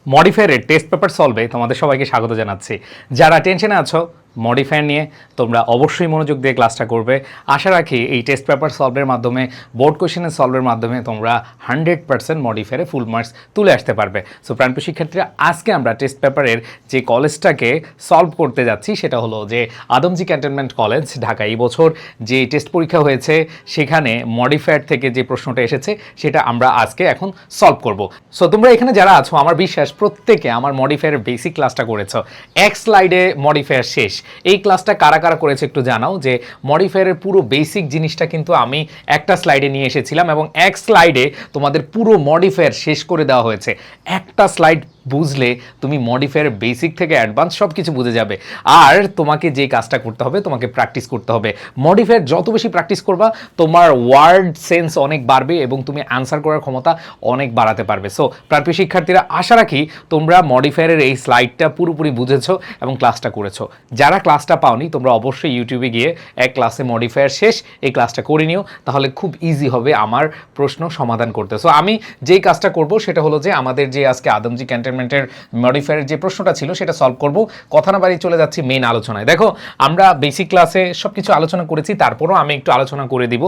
মডিফায়ারের test paper সলভে তোমাদের সবাইকে স্বাগত জানাচ্ছি। যারা টেনশনে আছো মডিফায়ার নিয়ে, তোমরা অবশ্যই মনোযোগ দিয়ে ক্লাসটা করবে। আশা রাখি এই টেস্ট পেপার সলভের মাধ্যমে, বোর্ড কোশ্চেনের সলভের মাধ্যমে তোমরা 100% মডিফায়ারে ফুল মার্কস তুলে আসতে পারবে। সো প্রাণপ্রিয় শিক্ষার্থীরা, আজকে আমরা টেস্ট পেপারের যে কলেজটাকে সলভ করতে যাচ্ছি সেটা হলো যে আদমজী ক্যান্টনমেন্ট কলেজ, ঢাকা। এই বছর যে টেস্ট পরীক্ষা হয়েছে সেখানে মডিফায়ার থেকে যে প্রশ্নটা এসেছে সেটা আমরা আজকে এখন সলভ করব। সো তোমরা এখানে যারা আছো, আমার বিশ্বাস প্রত্যেকে আমার মডিফায়ারের বেসিক ক্লাসটা করেছো। এক স্লাইডে মডিফায়ার শেষ। এই ক্লাসটা কারা কারা করেছে একটু জানাও, যে মডিফায়ারের পুরো বেসিক জিনিসটা কিন্তু আমি একটা স্লাইডে নিয়ে এসেছিলাম এবং এক স্লাইডে তোমাদের পুরো মডিফায়ার শেষ করে দেওয়া হয়েছে। একটা স্লাইড বুঝলে তুমি মডিফায়ার বেসিক থেকে অ্যাডভান্স সব কিছু বুঝে যাবে। আর তোমাকে যে কাজটা করতে হবে, তোমাকে প্র্যাকটিস করতে হবে। মডিফায়ার যত বেশি প্র্যাকটিস করবা, তোমার ওয়ার্ড সেন্স অনেক বাড়বে এবং তুমি আনসার করার ক্ষমতা অনেক বাড়াতে পারবে। সো প্রাণপ্রিয় শিক্ষার্থীরা, আশা রাখি তোমরা মডিফায়ারের এই স্লাইডটা পুরোপুরি বুঝেছো এবং ক্লাসটা করেছো। যারা ক্লাসটা পাওনি, তোমরা অবশ্যই ইউটিউবে গিয়ে এক ক্লাসে মডিফায়ার শেষ এই ক্লাসটা করে নিও, তাহলে খুব ইজি হবে আমার প্রশ্ন সমাধান করতে। সো আমি যেই কাজটা করব সেটা হলো যে আমাদের যে আজকে আদমজী ক্যান্টনমেন্টের মডিফায়ারের যে প্রশ্নটা ছিল সেটা সলভ করব। কথা না বাড়িয়ে চলে যাচ্ছি মেইন আলোচনায়। দেখো, আমরা বেসিক ক্লাসে সব কিছু আলোচনা করেছি, তারপরও আমি একটু আলোচনা করে দিব।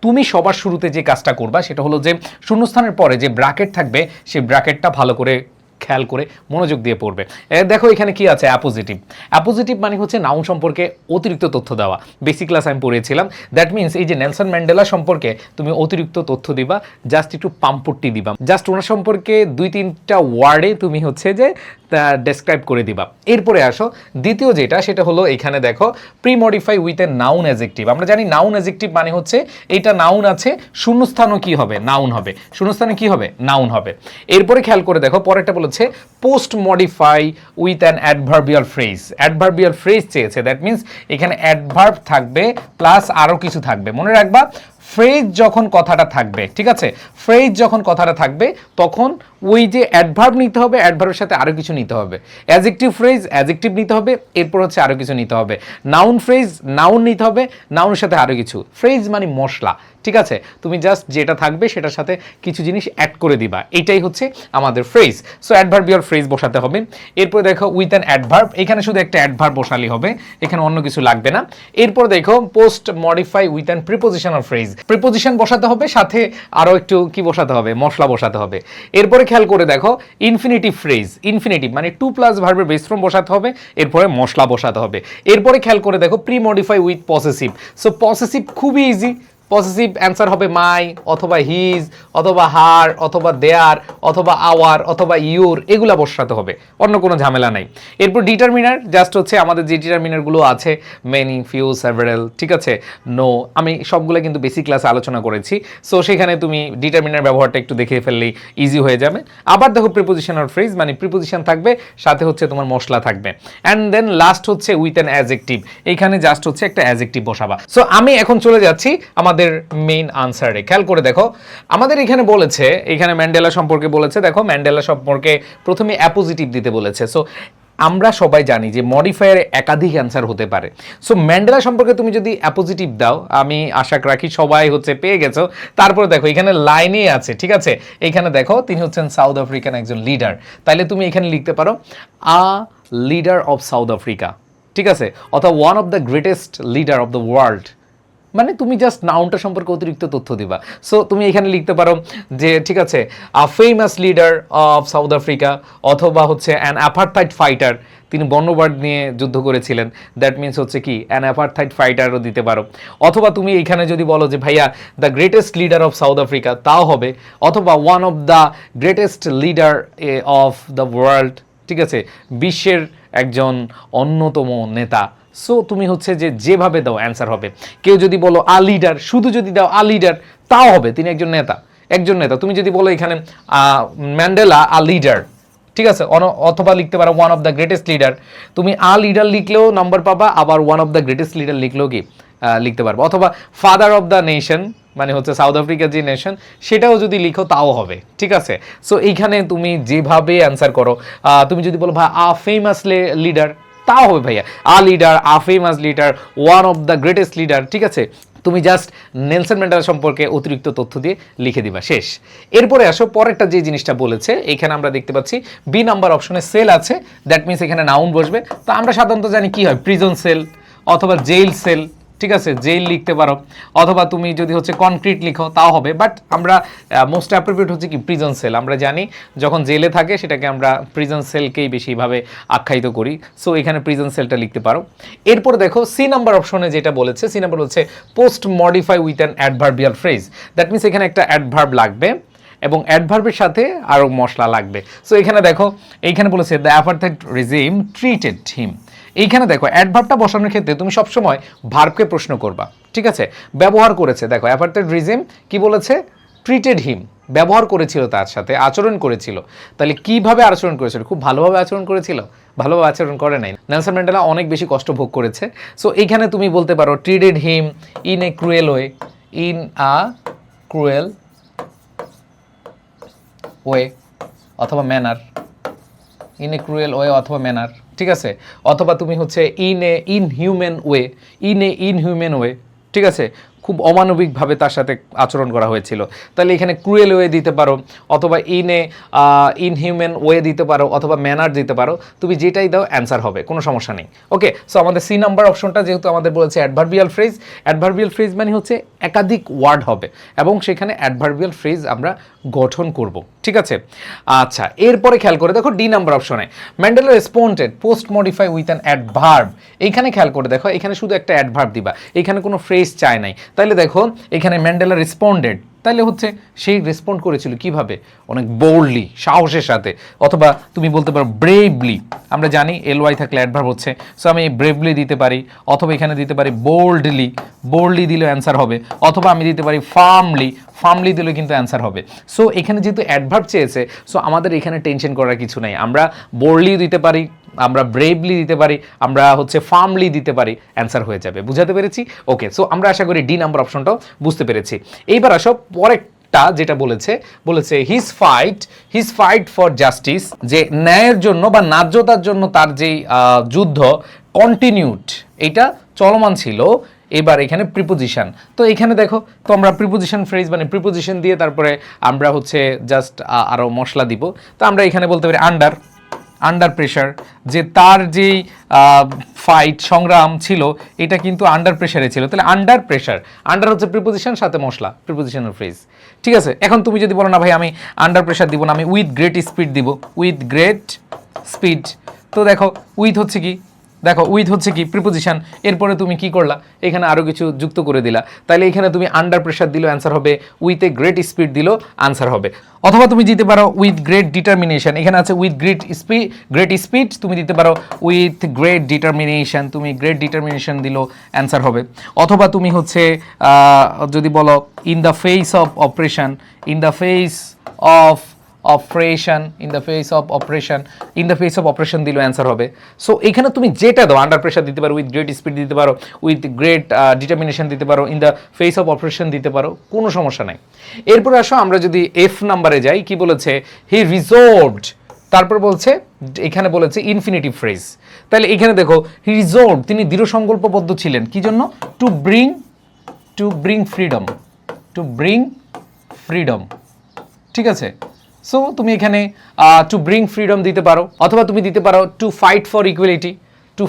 তুমি সবার শুরুতে যে কাজটা করবা সেটা হলো যে শূন্যস্থানের পরে যে ব্র্যাকেট থাকবে সেই ব্র্যাকেটটা ভালো করে খেয়াল করে মনোযোগ দিয়ে পড়বে। দেখো এখানে কি আছে, অ্যাপোজিটিভ। অ্যাপোজিটিভ মানে হচ্ছে নাউন সম্পর্কে অতিরিক্ত তথ্য দেওয়া। বেসিক ক্লাস আমি পড়েছিলাম। দ্যাট মিনস এই যে নেলসন ম্যান্ডেলা সম্পর্কে তুমি অতিরিক্ত তথ্য দিবা, জাস্ট একটু পাম্পট্টি দিবা, জাস্ট ওনার সম্পর্কে 2-3টা ওয়ার্ডে তুমি হচ্ছে যে ডেসক্রাইব করে দিবা। এরপরে আসো দ্বিতীয় যেটা, সেটা হলো এখানে দেখো pre modify with a noun adjective. আমরা জানি নাউন অ্যাডজেক্টিভ মানে হচ্ছে এইটা নাউন আছে, শূন্যস্থানও কি হবে, নাউন হবে। শূন্যস্থানে কি হবে, নাউন হবে। এরপরে খেয়াল করে দেখো পরেরটা বলেছে post modify with an adverbial phrase. Adverbial phrase চেয়েছে, দ্যাট মিনস এখানে অ্যাডভার্ব থাকবে প্লাস আরও কিছু থাকবে। মনে রাখবা, ফ্রেজ যখন কথাটা থাকবে, ঠিক আছে, ফ্রেজ যখন কথাটা থাকবে তখন ওই যে অ্যাডভার্ব নিতে হবে, অ্যাডভার্বের সাথে আরও কিছু নিতে হবে। অ্যাডজেক্টিভ ফ্রেজ, অ্যাডজেক্টিভ নিতে হবে, এরপর হচ্ছে আরও কিছু নিতে হবে। নাউন ফ্রেজ, নাউন নিতে হবে, নাউনের সাথে আরও কিছু। ফ্রেজ মানে মশলা, ঠিক আছে, তুমি জাস্ট যেটা থাকবে সেটার সাথে কিছু জিনিস অ্যাড করে দিবা, এটাই হচ্ছে আমাদের ফ্রেজ। সো অ্যাডভার্বিয়াল ফ্রেজ বসাতে হবে। এরপর দেখো উইথ অ্যান অ্যাডভার্ব, এখানে শুধু একটা অ্যাডভার্ব বসালেই হবে, এখানে অন্য কিছু লাগবে না। এরপর দেখো post modify with an prepositional phrase, preposition বসাতে হবে, সাথে আরও একটু কি বসাতে হবে, মশলা বসাতে হবে। এরপরে খেয়াল করে দেখো ইনফিনিটিভ ফ্রেজ, ইনফিনিটিভ মানে 2+ ভার্বের বেস ফর্ম বসাতে হবে, এরপরে মশলা বসাতে হবে। এরপরে খেয়াল করে দেখো pre modify with possessive. So possessive খুবই ইজি। পসেসিভ অ্যান্সার হবে মাই অথবা হিজ অথবা হার অথবা দেয়ার অথবা আওয়ার অথবা ইউর, এগুলা বসাতে হবে, অন্য কোনো ঝামেলা নাই। এরপর ডিটারমিনার, জাস্ট হচ্ছে আমাদের যে ডিটারমিনারগুলো আছে, মেনি, ফিউ, সেভারেল, ঠিক আছে, নো, আমি সবগুলো কিন্তু বেসিক ক্লাসে আলোচনা করেছি। সো সেখানে তুমি ডিটারমিনার ব্যবহারটা একটু দেখে ফেললেই ইজি হয়ে যাবে। আবার দেখো প্রিপোজিশনাল ফ্রেজ মানে প্রিপোজিশন থাকবে, সাথে হচ্ছে তোমার মশলা থাকবে। অ্যান্ড দেন লাস্ট হচ্ছে উইথ অ্যান অ্যাডজেক্টিভ, এইখানে জাস্ট হচ্ছে একটা অ্যাডজেক্টিভ বসাবা। সো আমি এখন চলে যাচ্ছি আমাদের মেইন আনসারে। খেয়াল করে দেখো আমাদের এখানে বলেছে, এখানে ম্যান্ডেলা সম্পর্কে বলেছে। দেখো ম্যান্ডেলা সম্পর্কে প্রথমে অ্যাপোজিটিভ দিতে বলেছে। সো আমরা সবাই জানি যে মডিফায়ারে একাধিক অ্যান্সার হতে পারে। সো ম্যান্ডেলা সম্পর্কে তুমি যদি অ্যাপোজিটিভ দাও, আমি আশা রাখি সবাই হচ্ছে পেয়ে গেছো। তারপরে দেখো এখানে লাইনেই আছে, ঠিক আছে, এখানে দেখো তিনি হচ্ছেন সাউথ আফ্রিকান একজন লিডার, তাইলে তুমি এখানে লিখতে পারো আ লিডার অফ সাউথ আফ্রিকা, ঠিক আছে, অথবা one of the greatest leader of the world, মানে তুমি জাস্ট নাউনটা সম্পর্কে অতিরিক্ত তথ্য দিবা। সো তুমি এখানে লিখতে পারো যে ঠিক আছে a famous leader of south Africa, অথবা হচ্ছে অ্যান অ্যাপারথাইড ফাইটার, তিনি বর্ণবাদ নিয়ে যুদ্ধ করেছিলেন, দ্যাট মিনস হচ্ছে কি অ্যান অ্যাপারথাইড ফাইটারও দিতে পারো। অথবা তুমি এখানে যদি বলো যে ভাইয়া the greatest leader of south Africa, তাও হবে। অথবা one of the greatest leader of the world, ঠিক আছে, বিশ্বের একজন অন্যতম নেতা। সো তুমি হচ্ছে যে যেভাবে দাও অ্যান্সার হবে। কেউ যদি বলো আ লিডার, শুধু যদি দাও আ লিডার, তাও হবে, তিনি একজন নেতা, একজন নেতা। তুমি যদি বলো এখানে ম্যান্ডেলা আ লিডার, ঠিক আছে, অথবা লিখতে পারো one of the greatest leader, তুমি আ লিডার লিখলেও নাম্বার পাবা, আবার one of the greatest leader লিখলেও কি লিখতে পারবো। অথবা ফাদার অফ দ্য নেশন মানে হচ্ছে সাউথ আফ্রিকার যে নেশন, সেটাও যদি লিখো তাও হবে, ঠিক আছে। সো এইখানে তুমি যেভাবে অ্যান্সার করো, তুমি যদি বলো ভাই আ ফেমাস লিডার, তাও হবে ভাইয়া, আ leader, a famous leader, one of the greatest leader, ঠিক আছে। তুমি জাস্ট নেলসন ম্যান্ডেলা সম্পর্কে অতিরিক্ত তথ্য দিয়ে লিখে দিবা, শেষ। এরপরে আসো পরেরটা যে জিনিসটা বলেছে, এখানে আমরা দেখতে পাচ্ছি বি নাম্বার অপশনে সেল আছে, দ্যাট মিনস এখানে নাউন বসবে। তো আমরা সাধারণত জানি কি হয়, প্রিজন সেল অথবা জেল সেল, ঠিক আছে, জেল লিখতে পারো, অথবা তুমি যদি হচ্ছে কনক্রিট লিখো তাও হবে, বাট আমরা মোস্ট অ্যাপ্রোপ্রিয়েট হচ্ছে কি প্রিজন সেল। আমরা জানি যখন জেলে থাকে সেটাকে আমরা প্রিজন সেলকেই বেশিভাবে আখ্যায়িত করি, সো এখানে প্রিজন সেলটা লিখতে পারো। এরপর দেখো সি নাম্বার অপশনে যেটা বলেছে, সি নাম্বার হচ্ছে post modify with an adverbial phrase, that means এখানে একটা অ্যাডভার্ব লাগবে এবং অ্যাডভার্বের সাথে আরও মশলা লাগবে। সো এখানে দেখো, এইখানে বলেছে দ্য অ্যাপার্থাইড রেজিম ট্রিটেড হিম। এইখানে দেখো অ্যাডভার্বটা বসানোর ক্ষেত্রে তুমি সবসময় ভার্বকে প্রশ্ন করবা, ঠিক আছে, ব্যবহার করেছে। দেখো অ্যাপার্থাইড রেজিম কি বলেছে, ট্রিটেড হিম, ব্যবহার করেছিল, তার সাথে আচরণ করেছিল। তাহলে কিভাবে আচরণ করেছিল, খুব ভালোভাবে আচরণ করেছিল, ভালোভাবে আচরণ করে নাই। নেলসন ম্যান্ডেলা অনেক বেশি কষ্ট ভোগ করেছে। সো এইখানে তুমি বলতে পারো treated him in a cruel way, in a cruel way অথবা manner, in a cruel way অথবা ম্যানার, ঠিক আছে, অথবা তুমি হচ্ছে in a inhuman way, in a inhuman way, ঠিক আছে, খুব অমানবিকভাবে তার সাথে আচরণ করা হয়েছিল। তাহলে এখানে ক্রুয়েল ওয়ে দিতে পারো, অথবা ইন এ ইনহিউম্যান ওয়ে দিতে পারো, অথবা ম্যানার দিতে পারো, তুমি যেটাই দাও অ্যান্সার হবে, কোনো সমস্যা নেই। ওকে, সো আমাদের সি নাম্বার অপশনটা যেহেতু আমাদের বলেছে অ্যাডভার্বিয়াল ফ্রেজ, অ্যাডভার্বিয়াল ফ্রেজ মানে হচ্ছে একাধিক ওয়ার্ড হবে এবং সেখানে অ্যাডভার্বিয়াল ফ্রেজ আমরা গঠন করব, ঠিক আছে। আচ্ছা, এরপরে খেয়াল করে দেখো ডি নাম্বার অপশনে Mandela responded post modify with an adverb. এইখানে খেয়াল করে দেখো, এখানে শুধু একটা অ্যাডভার্ব দিবা, এখানে কোনো ফ্রেজ চাই নাই। তাইলে দেখো এখানে ম্যান্ডেলা রেসপন্ডেড, তাইলে হচ্ছে সেই রেসপন্ড করেছিল কিভাবে, অনেক বোল্ডলি, সাহসের সাথে, অথবা তুমি বলতে পারো ব্রেভলি। আমরা জানি এলওয়াই থাকলে অ্যাডভার্ব হচ্ছে, সো আমি ব্রেভলি দিতে পারি, অথবা এখানে দিতে পারি বোল্ডলি, বোল্ডলি দিলেও অ্যান্সার হবে, অথবা আমি দিতে পারি ফার্মলি, ফার্মলি দিলে কিন্তু অ্যান্সার হবে। সো এখানে যেহেতু অ্যাডভার্ব চেয়েছে, সো আমাদের এখানে টেনশন করার কিছু নাই, আমরা বোল্ডলি দিতে পারি, আমরা ব্রেভলি দিতে পারি, আমরা হচ্ছে ফার্মলি দিতে পারি, অ্যান্সার হয়ে যাবে। বুঝাতে পেরেছি? ওকে, সো আমরা আশা করি ডি নাম্বার অপশনটাও বুঝতে পেরেছি। এইবার আসো পরেরটা যেটা বলেছে হিজ ফাইট ফর জাস্টিস, যে ন্যায়ের জন্য বা ন্যায্যতার জন্য তার যেই যুদ্ধ কন্টিনিউড, এটা চলমান ছিল। এবার এখানে প্রিপোজিশন, তো এখানে দেখো, তো আমরা প্রিপোজিশন ফ্রেজ মানে প্রিপোজিশন দিয়ে তারপরে আমরা হচ্ছে জাস্ট আরও মশলা দিব। তো আমরা এখানে বলতে পারি আন্ডার প্রেশার, যে তার যেই ফাইট সংগ্রাম ছিল এটা কিন্তু আন্ডার প্রেশারে ছিল। তাহলে আন্ডার প্রেশার, আন্ডার হচ্ছে প্রিপোজিশন, সাথে মশলা, প্রিপোজিশনাল ফ্রেজ, ঠিক আছে। এখন তুমি যদি বলো না ভাই আমি আন্ডার প্রেশার দিব না, আমি উইথ গ্রেট স্পিড দিব, উইথ গ্রেট স্পিড। তো দেখো উইথ হচ্ছে কি, দেখো উইথ হচ্ছে কি প্রিপোজিশন, এরপরে তুমি কি করলা, এখানে আরও কিছু যুক্ত করে দিলা। তাহলে এখানে তুমি আন্ডার প্রেশার দিলেও অ্যান্সার হবে, উইথ এ গ্রেট স্পিড দিলেও অ্যান্সার হবে। অথবা তুমি দিতে পারো উইথ গ্রেট ডিটারমিনেশন, এখানে আছে উইথ গ্রেট স্পিড, তুমি দিতে পারো উইথ গ্রেট ডিটারমিনেশন, তুমি গ্রেট ডিটারমিনেশন দিলেও অ্যান্সার হবে। অথবা তুমি হচ্ছে যদি বলো in the face of operation, in the face of operation, in the face of operation, in the face of operation দিলেও অ্যান্সার হবে। সো এখানে তুমি যেটা দাও, আন্ডার প্রেশার দিতে পারো, উইথ গ্রেট স্পিড দিতে পারো, উইথ গ্রেট ডিটারমিনেশন দিতে পারো, in the face of operation দিতে পারো, কোনো সমস্যা নাই। এরপরে আসো আমরা যদি এফ নাম্বারে যাই, কি বলেছে, হি রিজর্ভড, তারপর বলছে, এখানে বলেছে ইনফিনিটিভ ফ্রেজ। তাহলে এখানে দেখো হি রিজর্ভড, তিনি দৃঢ় সংকল্পবদ্ধ ছিলেন, কি জন্য, to bring freedom, to bring freedom, ঠিক আছে। সো তুমি এখানে টু ব্রিং ফ্রিডম দিতে পারো, অথবা তুমি দিতে পারো to fight for equality, to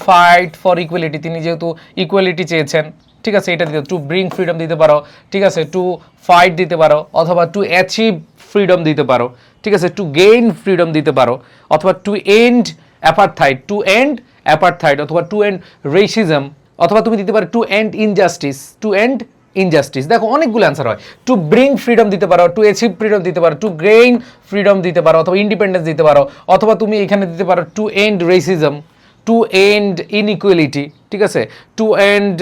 fight for equality, তিনি যেহেতু ইকুয়ালিটি চেয়েছেন, ঠিক আছে, এটা দিতে টু ব্রিং ফ্রিডম দিতে পারো, ঠিক আছে, টু ফাইট দিতে পারো, অথবা টু অ্যাচিভ ফ্রিডম দিতে পারো, ঠিক আছে, টু গেইন ফ্রিডম দিতে পারো, অথবা to end apartheid, to end apartheid, অথবা টু এন্ড রেসিজম, অথবা তুমি দিতে পারো to end injustice, to end injustice. দেখো অনেকগুলো অ্যান্সার হয়, টু ব্রিং ফ্রিডম দিতে পারো, টু অ্যাচিভ ফ্রিডম দিতে পারো, টু গেইন ফ্রিডম দিতে পারো, অথবা ইন্ডিপেন্ডেন্স দিতে পারো, অথবা তুমি এখানে দিতে পারো to end racism, to end inequality, ঠিক আছে, টু এন্ড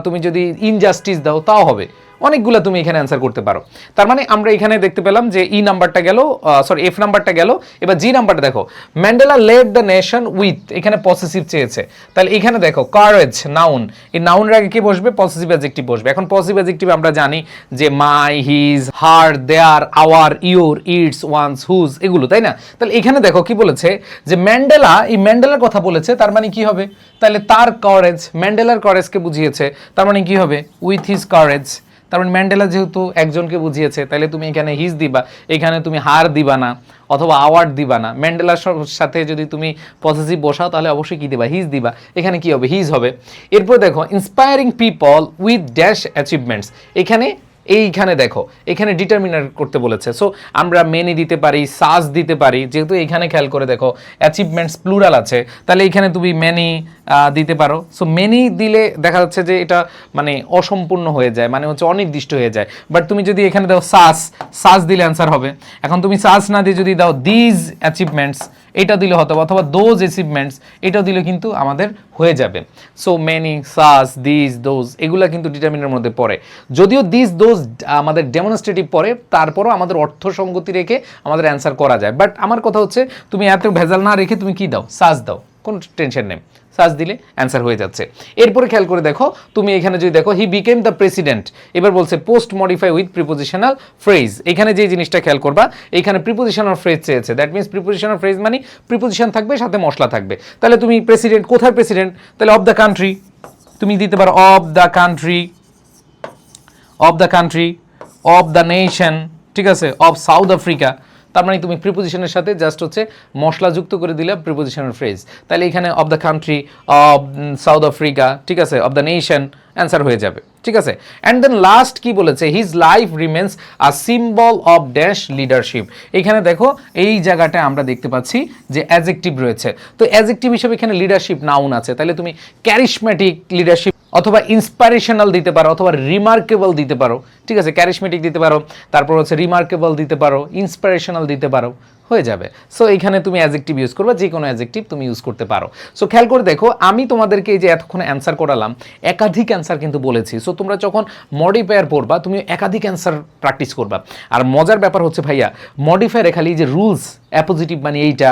তুমি যদি ইনজাস্টিস দাও তাও হবে। অনেকগুলো তুমি এখানে অ্যান্সার করতে পারো। তার মানে আমরা এখানে দেখতে পেলাম যে ই নাম্বারটা গেল, সরি এফ নাম্বারটা গেল। এবার জি নাম্বারটা দেখো, Mandela led the nation with, এখানে পসেসিভ চেয়েছে। তাহলে এখানে দেখো কারেজ, নাউন, এই নাউনের আগে কি বসবে, পসেসিভ অ্যাডজেক্টিভ বসবে। এখন পসেসিভ অ্যাডজেক্টিভ আমরা জানি যে my, his, her, their, our, your, its, one's, whose, এগুলো, তাই না। তাহলে এখানে দেখো কি বলেছে, যে ম্যান্ডেলা, এই ম্যান্ডেলার কথা বলেছে, তার মানে কি হবে, তাহলে তার কারেজ কারেজ, ম্যান্ডেলার কারেজকে বুঝিয়েছে, তার মানে কি হবে উইথ হিজ কারেজ। তার মানে ম্যান্ডেলা যেহেতু একজনকে বুঝিয়েছে, তাহলে তুমি এখানে হিজ দিবা, এখানে তুমি হার দিবা না অথবা আওয়ার্ড দিবা না। ম্যান্ডেলার সাথে যদি তুমি পজিটিভ বসাও তাহলে অবশ্যই কি দিবা, হিজ দিবা। এখানে কি হবে, হিজ হবে। এরপর দেখো inspiring people with dash achievements, এইখানে দেখো এখানে ডিটারমিনার করতে বলেছে। সো আমরা মেনি দিতে পারি, সাজ দিতে পারি, যেহেতু এখানে খেয়াল করে দেখো অ্যাচিভমেন্টস প্লুরাল আছে, তাহলে এখানে তুমি মেনি দিতে পারো। সো মেনি দিলে দেখা যাচ্ছে যে এটা মানে অসম্পূর্ণ হয়ে যায়, মানে হচ্ছে অনির্দিষ্ট হয়ে যায়। বাট তুমি যদি এখানে দাও সাজ দিলে অ্যান্সার হবে। এখন তুমি সাজ না দিয়ে যদি দাও দিজ অ্যাচিভমেন্টস, এটা দিলে হতো, অথবা দোজ অ্যাচিভমেন্টস এটাও দিলে কিন্তু আমাদের হয়ে যাবে। সো মেনি, সাজ, দিজ, দোজ এগুলা কিন্তু ডিটারমিনের মধ্যে পড়ে। যদিও দিজ দোজ আমাদের ডেমনস্ট্রেটিভ পড়ে, তারপরও আমাদের অর্থ সঙ্গতি রেখে আমাদের অ্যান্সার করা যায়। বাট আমার কথা হচ্ছে তুমি এত ভেজাল না রেখে তুমি কি দাও, সাজ দাও, কোনো টেনশন নেই, সার্চ দিলে অ্যান্সার হয়ে যাচ্ছে। এরপরে খেয়াল করে দেখো, তুমি এখানে যদি দেখো হি বিকেম দ্য প্রেসিডেন্ট, এবার বলছে post modify with prepositional phrase. এখানে যে জিনিসটা খেয়াল করবা, এখানে প্রিপোজিশনাল ফ্রেজ চেয়েছে, দ্যাট মিনস প্রিপোজিশনাল ফ্রেজ মানে প্রিপোজিশন থাকবে সাথে মশলা থাকবে। তাহলে তুমি প্রেসিডেন্ট, কোথায় প্রেসিডেন্ট, তাহলে অফ দ্য কান্ট্রি, তুমি দিতে পারো of the country, of the country, of the nation, ঠিক আছে, অফ সাউথ আফ্রিকা। তার মানে তুমি প্রিপোজিশনের সাথে জাস্ট হচ্ছে মশলা যুক্ত করে দিলে প্রিপোজিশনাল ফ্রেজ। তাহলে এখানে of the country, of south Africa, ঠিক আছে, অফ দ্য নেশন, অ্যান্সার হয়ে যাবে, ঠিক আছে। অ্যান্ড দেন লাস্ট কি বলেছে, his life remains a symbol of dash leadership. এখানে দেখো এই জায়গাটা আমরা দেখতে পাচ্ছি যে অ্যাডজেক্টিভ রয়েছে, তো অ্যাডজেক্টিভ হিসেবে এখানে লিডারশিপ নাউন আছে, তাহলে তুমি ক্যারিশম্যাটিক লিডারশিপ অথবা ইন্সপাইরেশনাল দিতে পারো, অথবা রিমার্কেবল দিতে পারো, ঠিক আছে, ক্যারিশমেটিক দিতে পারো, তারপর হচ্ছে রিমার্কেবল দিতে পারো, ইন্সপাইরেশনাল দিতে পারো, হয়ে যাবে। সো এখানে তুমি অ্যাডজেক্টিভ ইউজ করবে, যে কোনো অ্যাডজেক্টিভ তুমি ইউজ করতে পারো। সো খেয়াল করে দেখো, আমি তোমাদেরকে এই যে এতক্ষণ অ্যান্সার করালাম, একাধিক অ্যান্সার কিন্তু বলেছি। সো তোমরা যখন মডিফায়ার পড়বা, তুমি একাধিক অ্যান্সার প্র্যাকটিস করবা। আর মজার ব্যাপার হচ্ছে ভাইয়া, মডিফায়ারে খালি যে রুলস, অ্যাপোজিটিভ মানে এইটা,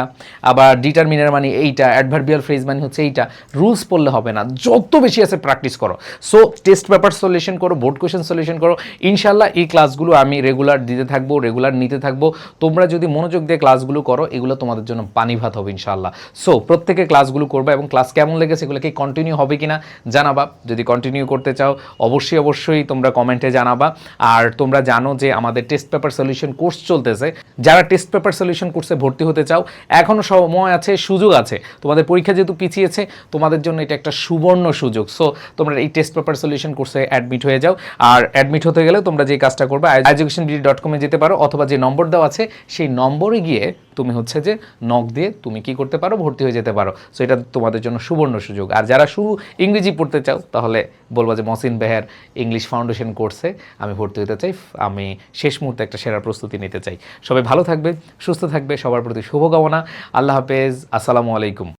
আবার ডিটারমিনার মানে এইটা, অ্যাডভার্বিয়াল ফ্রেজ মানে হচ্ছে এইটা, রুলস পড়লে হবে না, যত বেশি আছে প্র্যাকটিস করো। সো টেস্ট পেপার সলিউশন করো, বোর্ড কোয়েশ্চেন সলিউশন করো, ইনশাল্লাহ এই ক্লাসগুলো আমি রেগুলার দিতে থাকবো, রেগুলার নিতে থাকবো। তোমরা যদি মনোযোগ দিয়ে ক্লাসগুলো করো, এগুলো তোমাদের জন্য পানি ভাত হবে ইনশাল্লাহ। সো প্রত্যেকে ক্লাসগুলো করবে, এবং ক্লাস কেমন লেগেছে এগুলো কি কন্টিনিউ হবে কিনা জানাবা। যদি কন্টিনিউ করতে চাও অবশ্যই তোমরা কমেন্টে জানাবা। আর তোমরা জানো যে আমাদের টেস্ট পেপার সলিউশন কোর্স চলতেছে, যারা টেস্ট পেপার সলিউশন কোর্সে ভর্তি হতে চাও, এখনও সময় আছে, সুযোগ আছে। তোমাদের পরীক্ষা যেহেতু পিছিয়েছে, তোমাদের জন্য এটা একটা সুবর্ণ সুযোগ। সো তোমরা এই টেস্ট পেপার সলিউশন কোর্সে অ্যাডমিট হয়ে যাও। আর অ্যাডমিট হতে গেলে তোমরা যে কাজটা করবে, educationbd.com-এ যেতে পারো, অথবা যে নম্বর দেওয়া আছে সেই নম্বরে গিয়ে তুমি হচ্ছে যে নক দিয়ে তুমি কি করতে পারো, ভর্তি হয়ে যেতে পারো। সো এটা তোমাদের জন্য সুবর্ণ সুযোগ। আর যারা শুধু ইংরেজি পড়তে চাও, তাহলে বলবো যে মহসিন বেহের ইংলিশ ফাউন্ডেশন কোর্সে আমি ভর্তি হতে চাই, আমি শেষ মুহূর্তে একটা সেরা প্রস্তুতি নিতে চাই। সবাই ভালো থাকবে, সুস্থ থাকবে, সবার প্রতি শুভকামনা। আল্লাহ হাফেজ, আসসালামু আলাইকুম।